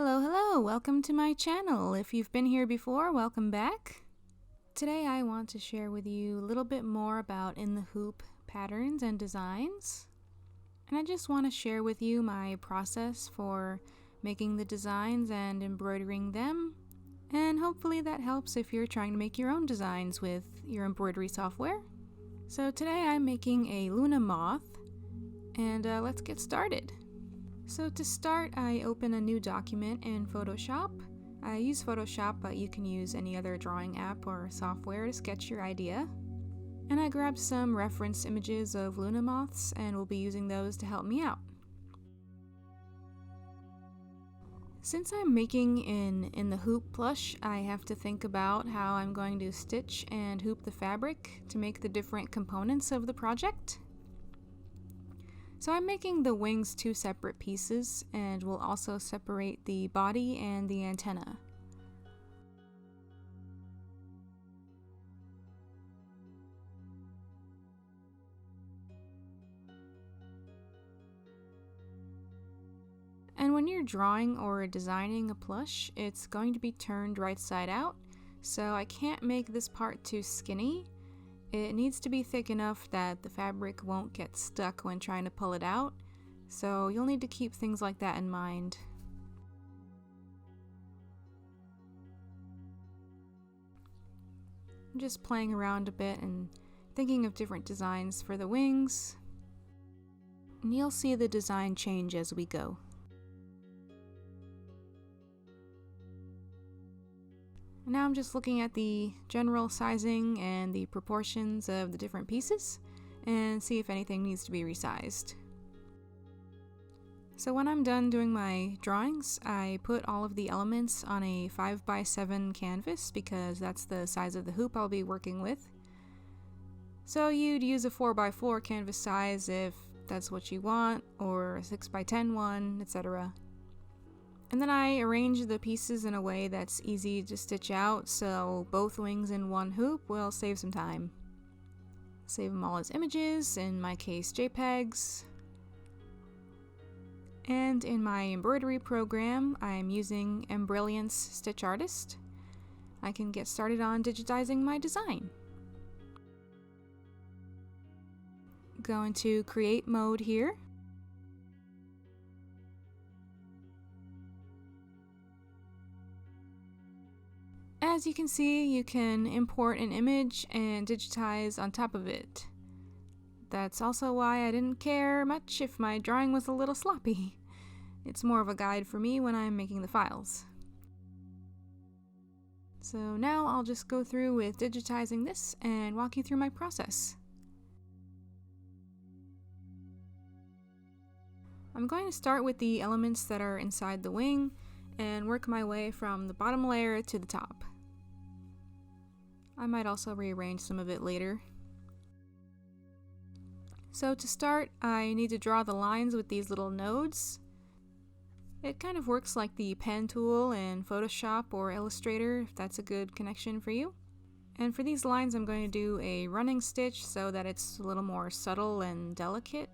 Hello, hello! Welcome to my channel. If you've been here before, welcome back. Today I want to share with you a little bit more about in the hoop patterns and designs. And I just want to share with you my process for making the designs and embroidering them. And hopefully that helps if you're trying to make your own designs with your embroidery software. So today I'm making a Luna moth, and let's get started. So to start, I open a new document in Photoshop. I use Photoshop, but you can use any other drawing app or software to sketch your idea. And I grabbed some reference images of Luna moths, and will be using those to help me out. Since I'm making in the hoop plush, I have to think about how I'm going to stitch and hoop the fabric to make the different components of the project. So I'm making the wings two separate pieces, and will also separate the body and the antenna. And when you're drawing or designing a plush, it's going to be turned right side out, so I can't make this part too skinny. It needs to be thick enough that the fabric won't get stuck when trying to pull it out, so you'll need to keep things like that in mind. I'm just playing around a bit and thinking of different designs for the wings, and you'll see the design change as we go. Now I'm just looking at the general sizing and the proportions of the different pieces and see if anything needs to be resized. So when I'm done doing my drawings, I put all of the elements on a 5x7 canvas because that's the size of the hoop I'll be working with. So you'd use a 4x4 canvas size if that's what you want, or a 6x10 one, etc. And then I arrange the pieces in a way that's easy to stitch out, so both wings in one hoop will save some time. Save them all as images, in my case JPEGs. And in my embroidery program, I'm using Embroidery Stitch Artist. I can get started on digitizing my design. Go into Create mode here. As you can see, you can import an image and digitize on top of it. That's also why I didn't care much if my drawing was a little sloppy. It's more of a guide for me when I'm making the files. So now I'll just go through with digitizing this and walk you through my process. I'm going to start with the elements that are inside the wing and work my way from the bottom layer to the top. I might also rearrange some of it later. So to start, I need to draw the lines with these little nodes. It kind of works like the pen tool in Photoshop or Illustrator, if that's a good connection for you. And for these lines, I'm going to do a running stitch so that it's a little more subtle and delicate.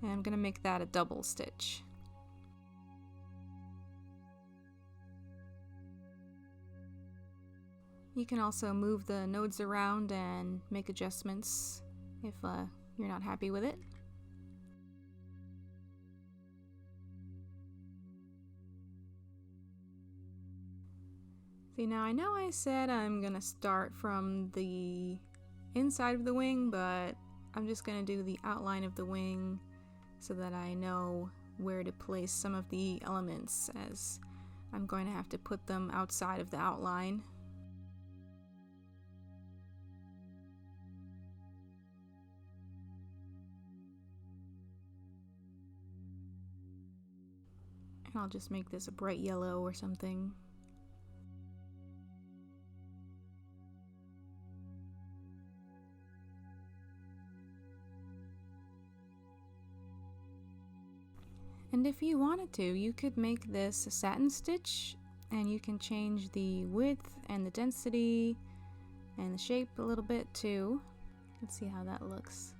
And I'm going to make that a double stitch. You can also move the nodes around and make adjustments if you're not happy with it. See, now I know I said I'm gonna start from the inside of the wing, but I'm just gonna do the outline of the wing so that I know where to place some of the elements, as I'm going to have to put them outside of the outline. And I'll just make this a bright yellow or something. And if you wanted to, you could make this a satin stitch, and you can change the width and the density and the shape a little bit too. Let's see how that looks.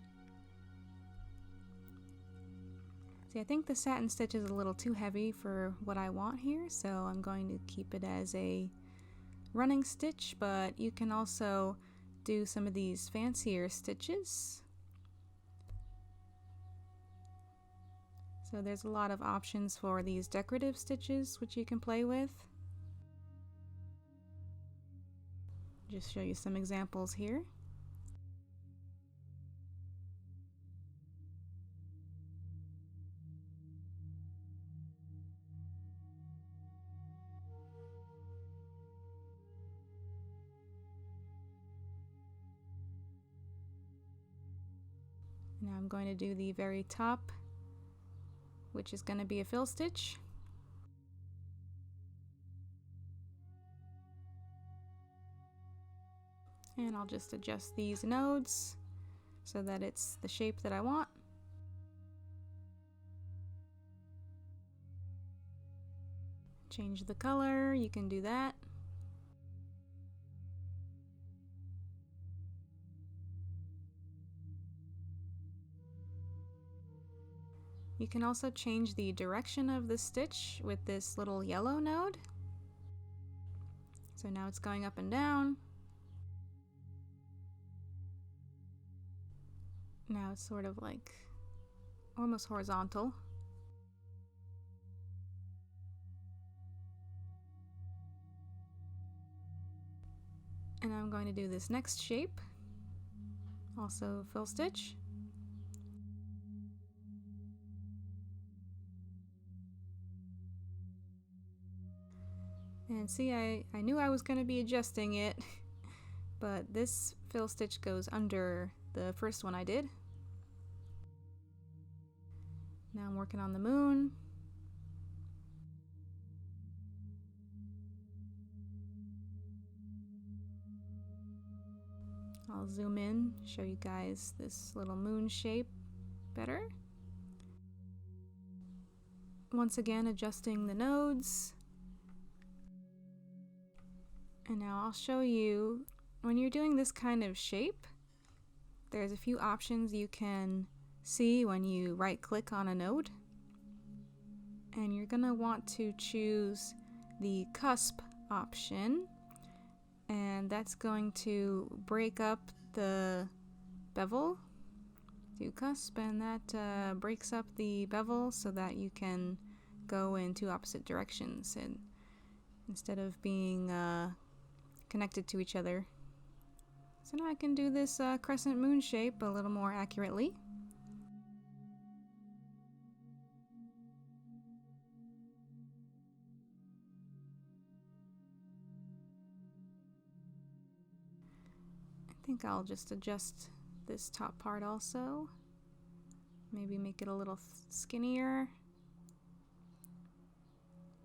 See, I think the satin stitch is a little too heavy for what I want here, so I'm going to keep it as a running stitch, but you can also do some of these fancier stitches. So there's a lot of options for these decorative stitches which you can play with. Just show you some examples here. Now I'm going to do the very top, which is going to be a fill stitch. And I'll just adjust these nodes so that it's the shape that I want. Change the color, you can do that. You can also change the direction of the stitch with this little yellow node. So now it's going up and down. Now it's sort of like almost horizontal. And I'm going to do this next shape, also fill stitch. And see, I knew I was going to be adjusting it, but this fill stitch goes under the first one I did. Now I'm working on the moon. I'll zoom in, show you guys this little moon shape better. Once again, adjusting the nodes. And now I'll show you, when you're doing this kind of shape, there's a few options you can see when you right click on a node. And you're gonna want to choose the cusp option, and that's going to break up the bevel to cusp, and that breaks up the bevel so that you can go in two opposite directions and instead of being connected to each other. So now I can do this crescent moon shape a little more accurately. I think I'll just adjust this top part also. Maybe make it a little skinnier.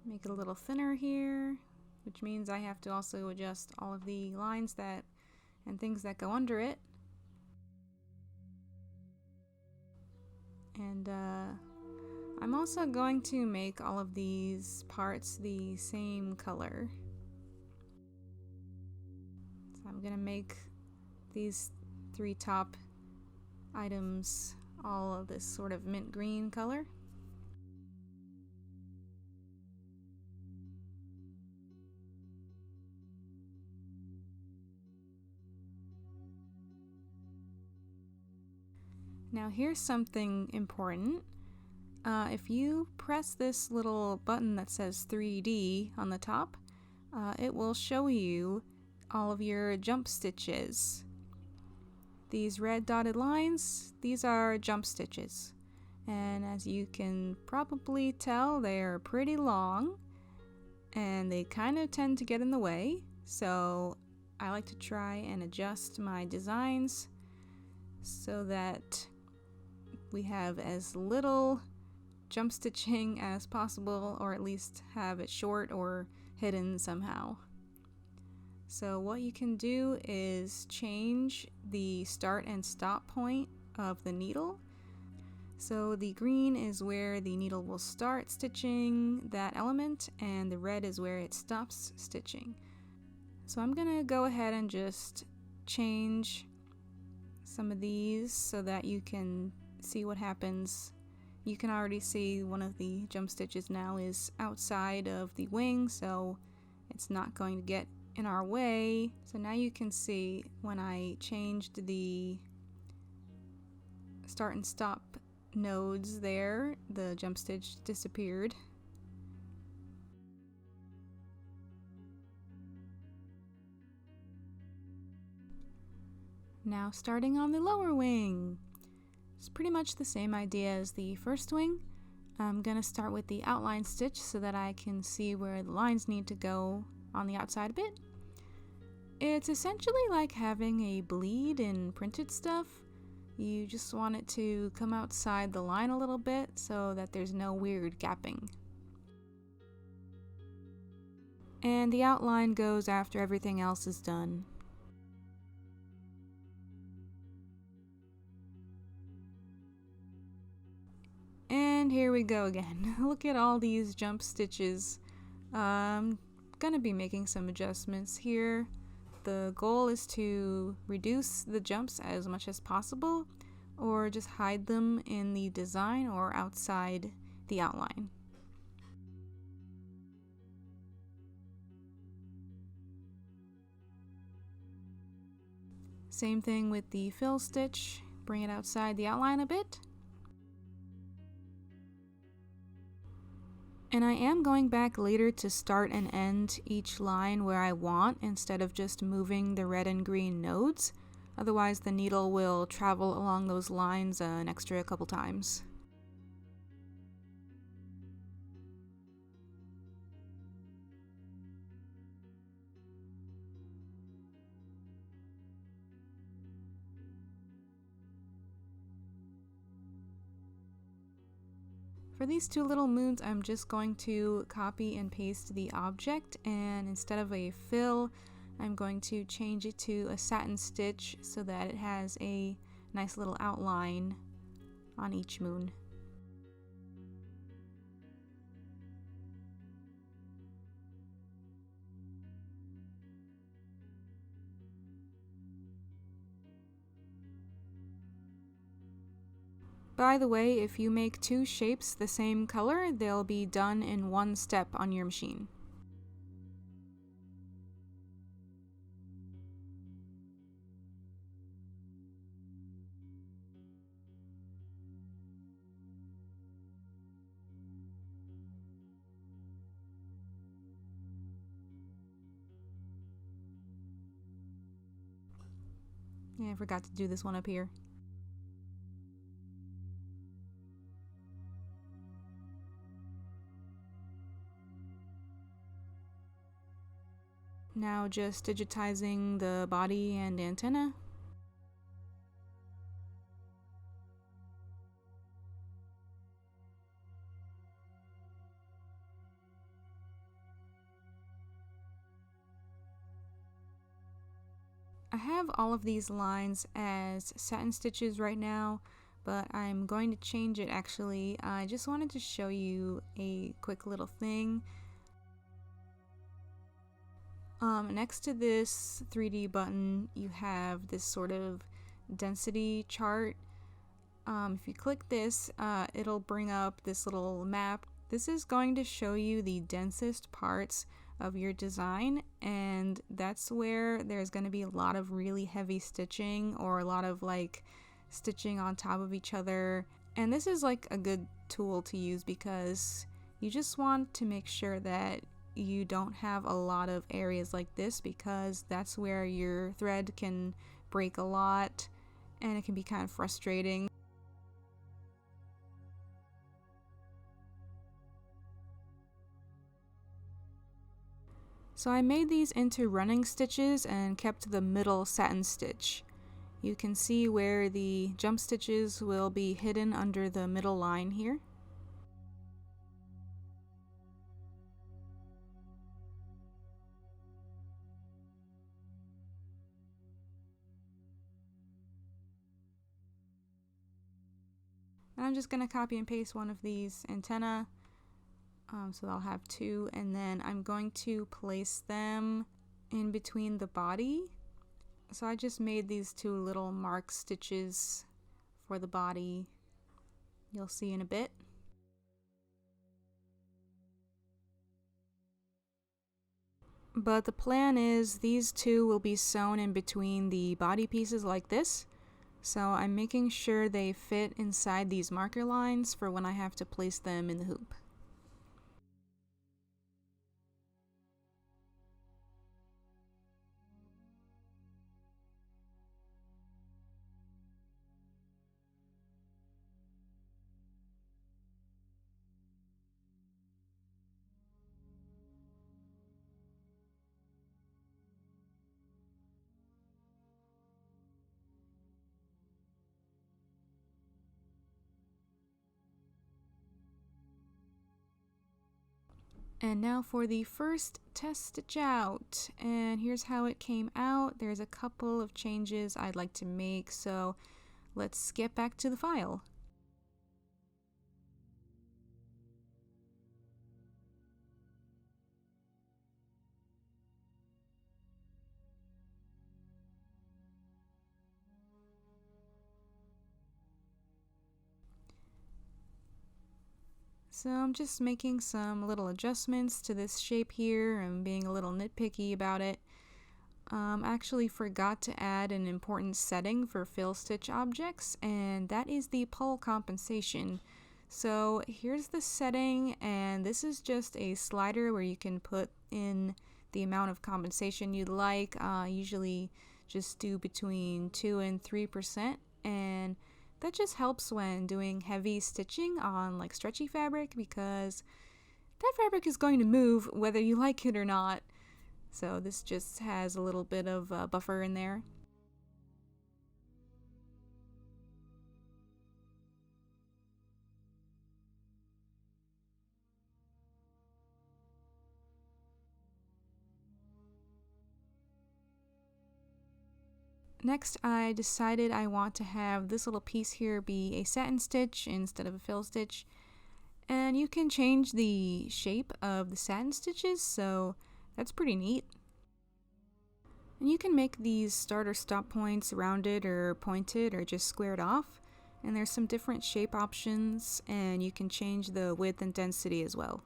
Make it a little thinner here, which means I have to also adjust all of the lines and things that go under it. And I'm also going to make all of these parts the same color. So I'm gonna make these three top items all of this sort of mint green color. Now here's something important. If you press this little button that says 3D on the top, it will show you all of your jump stitches. These red dotted lines, these are jump stitches. And as you can probably tell, they are pretty long and they kind of tend to get in the way. So I like to try and adjust my designs so that we have as little jump stitching as possible, or at least have it short or hidden somehow. So what you can do is change the start and stop point of the needle. So the green is where the needle will start stitching that element, and the red is where it stops stitching. So I'm gonna go ahead and just change some of these so that you can see what happens You can already see one of the jump stitches now is outside of the wing, so it's not going to get in our way. So now you can see when I changed the start and stop nodes there, the jump stitch disappeared. Now starting on the lower wing. It's pretty much the same idea as the first wing. I'm gonna start with the outline stitch so that I can see where the lines need to go on the outside a bit. It's essentially like having a bleed in printed stuff. You just want it to come outside the line a little bit so that there's no weird gapping. And the outline goes after everything else is done. And here we go again. Look at all these jump stitches. I'm gonna be making some adjustments here. The goal is to reduce the jumps as much as possible, or just hide them in the design or outside the outline. Same thing with the fill stitch. Bring it outside the outline a bit. And I am going back later to start and end each line where I want instead of just moving the red and green nodes. Otherwise the needle will travel along those lines an extra couple times. For these two little moons, I'm just going to copy and paste the object, and instead of a fill, I'm going to change it to a satin stitch so that it has a nice little outline on each moon. By the way, if you make two shapes the same color, they'll be done in one step on your machine. Yeah, I forgot to do this one up here. Now just digitizing the body and antenna. I have all of these lines as satin stitches right now, but I'm going to change it actually. I just wanted to show you a quick little thing. Next to this 3D button, you have this sort of density chart. If you click this, it'll bring up this little map. This is going to show you the densest parts of your design, and that's where there's going to be a lot of really heavy stitching or a lot of like stitching on top of each other. And this is like a good tool to use because you just want to make sure that you don't have a lot of areas like this, because that's where your thread can break a lot and it can be kind of frustrating. So I made these into running stitches and kept the middle satin stitch. You can see where the jump stitches will be hidden under the middle line here. And I'm just going to copy and paste one of these antenna, so I'll have two, and then I'm going to place them in between the body. So I just made these two little mark stitches for the body. you'll see in a bit. But the plan is these two will be sewn in between the body pieces like this. So I'm making sure they fit inside these marker lines for when I have to place them in the hoop. And now for the first test stitch out, and here's how it came out. There's a couple of changes I'd like to make, so let's get back to the file. So I'm just making some little adjustments to this shape here and being a little nitpicky about it. I actually forgot to add an important setting for fill stitch objects, and that is the pull compensation. So here's the setting, and this is just a slider where you can put in the amount of compensation you'd like. Usually just do between 2 and 3%, and that just helps when doing heavy stitching on like stretchy fabric, because that fabric is going to move whether you like it or not. So this just has a little bit of buffer in there. Next, I decided I want to have this little piece here be a satin stitch instead of a fill stitch. And you can change the shape of the satin stitches, so that's pretty neat. And you can make these start or stop points rounded or pointed or just squared off. And there's some different shape options, and you can change the width and density as well.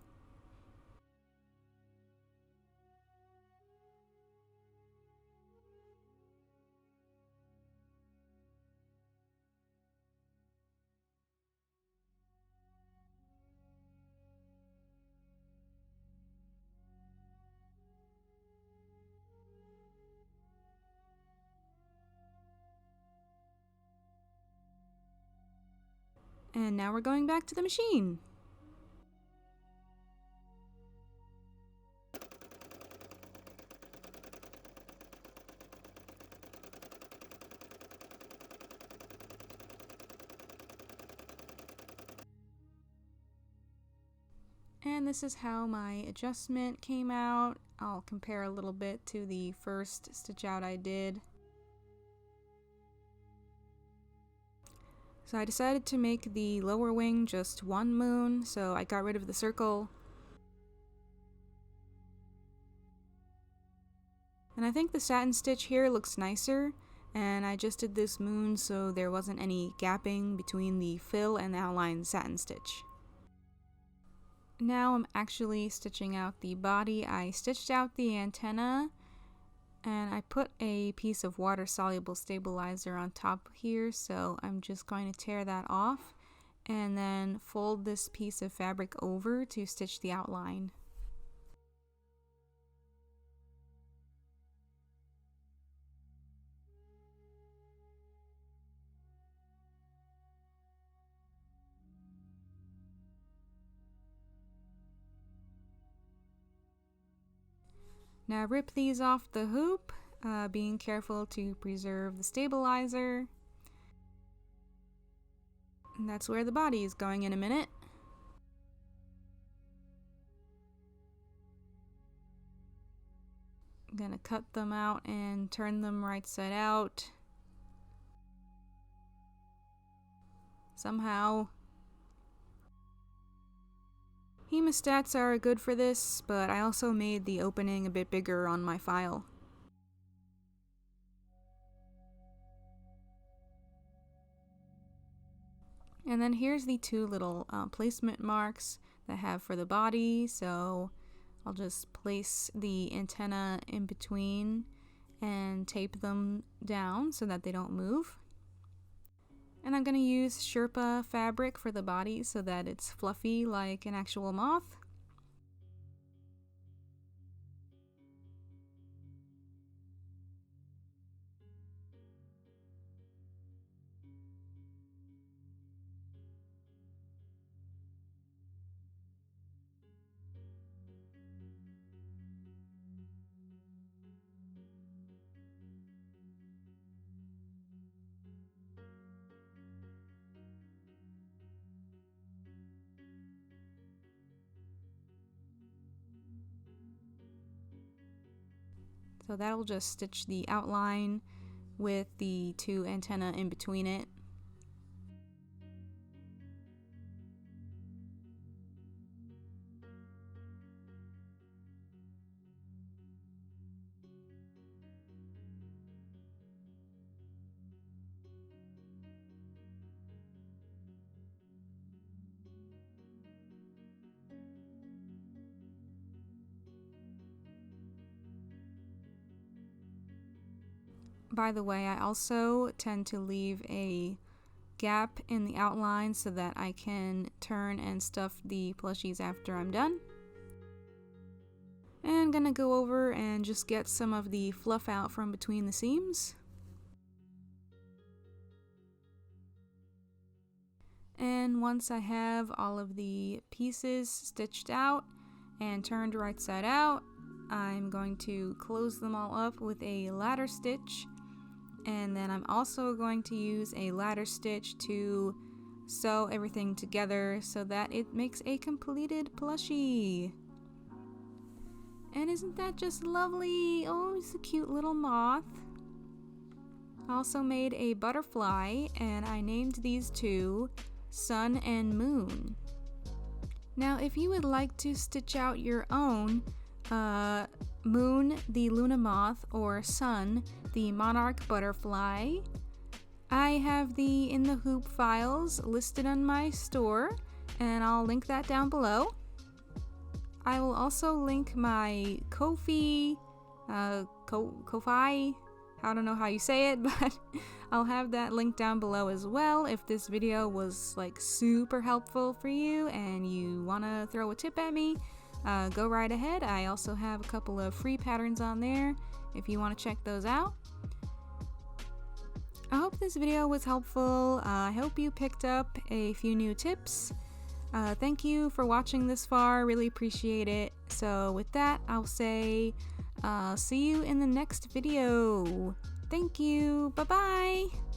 And now we're going back to the machine. And this is how my adjustment came out. I'll compare a little bit to the first stitch out I did. So I decided to make the lower wing just one moon, so I got rid of the circle. And I think the satin stitch here looks nicer, and I just did this moon so there wasn't any gapping between the fill and the outline satin stitch. Now I'm actually stitching out the body. I stitched out the antenna, and I put a piece of water-soluble stabilizer on top here, so I'm just going to tear that off and then fold this piece of fabric over to stitch the outline. Now rip these off the hoop, being careful to preserve the stabilizer. And that's where the body is going in a minute. I'm gonna cut them out and turn them right side out. Somehow. Hemostats are good for this, but I also made the opening a bit bigger on my file. And then here's the two little placement marks that I have for the body. So I'll just place the antenna in between and tape them down so that they don't move. And I'm going to use Sherpa fabric for the body so that it's fluffy like an actual moth. So that'll just stitch the outline with the two antennae in between it. By the way, I also tend to leave a gap in the outline so that I can turn and stuff the plushies after I'm done. And I'm gonna go over and just get some of the fluff out from between the seams. And once I have all of the pieces stitched out and turned right side out, I'm going to close them all up with a ladder stitch. And then I'm also going to use a ladder stitch to sew everything together so that it makes a completed plushie. And isn't that just lovely? Oh, it's a cute little moth. I also made a butterfly and I named these two Sun and Moon. Now if you would like to stitch out your own Moon, the Luna moth, or Sun, the monarch butterfly, I have the In the Hoop files listed on my store, and I'll link that down below. I will also link my Ko-fi, I don't know how you say it, but I'll have that link down below as well. If this video was like super helpful for you and you want to throw a tip at me, go right ahead. I also have a couple of free patterns on there if you want to check those out. I hope this video was helpful. I hope you picked up a few new tips. Thank you for watching this far, really appreciate it. So with that, I'll say see you in the next video. Thank you, bye bye.